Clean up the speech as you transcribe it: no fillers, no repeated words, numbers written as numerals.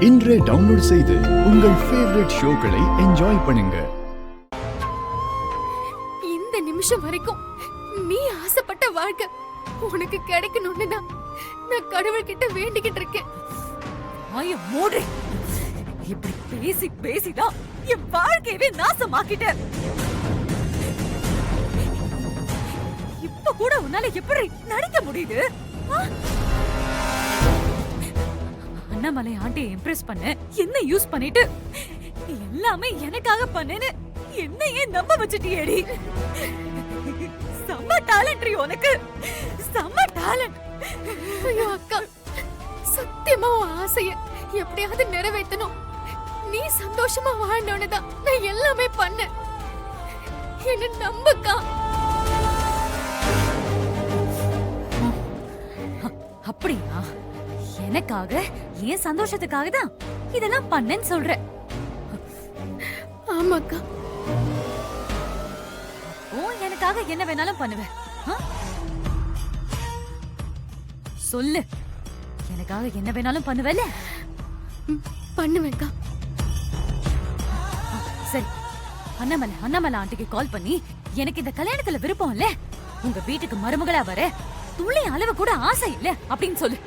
இன்றே டவுன்லோட் செய்து உங்கள் ஃபேவரட் ஷோக்களை என்ஜாய் பண்ணுங்க. இந்த நிமிஷம் வரைக்கும் நீ ஆசைப்பட்ட வாழ்க்கை உனக்கு கிடைக்கணும்னு நான் கடவுள்கிட்ட வேண்டிக்கிட்டு இருக்கேன். ஆய மூடு. இப்படி பேசி பேசிதான் என் வாழ்க்கையவே நாசமாக்கிட்ட. இப்ப கூட உன்னால எப்படி நடிக்க முடியுது? அண்ணாமலை ஆண்டி இம்ப்ரெஸ் பண்ண என்ன யூஸ் பண்ணிட்டு எல்லாமே எனக்காக பண்ணேன்னு என்னையே நம்ப வச்சுட்டியேடி. செம்ம டேலண்ட் உனக்கு, செம்ம டேலண்ட். ஐயோ அக்கா, சத்தியமா உன் ஆசைய எப்படியாவது நிறைவேற்றணும், நீ சந்தோஷமா வாழணும்னுதான் நான் எல்லாமே பண்ணேன். என்ன நம்புக்கா. அப்படியா? எனக்காக ஏன் சந்தோஷத்துக்காக தான் இதெல்லாம் பண்ணேன்னு சொல்ற? ஆமாக்கா. ஓ, எனக்காக என்ன வேணாலும் பண்ணுவேன். சொல்லு, எனக்காக என்ன வேணாலும் பண்ணுவல? பண்ணுவேன்க்கா. சரி, அண்ணாமலை ஆண்டிக்கு கால் பண்ணி எனக்கு இந்த கல்யாணத்துல விருப்பம் இல்ல, உங்க வீட்டுக்கு மருமகளா வர துளி அளவு கூட ஆசை இல்ல அப்படின்னு சொல்லு.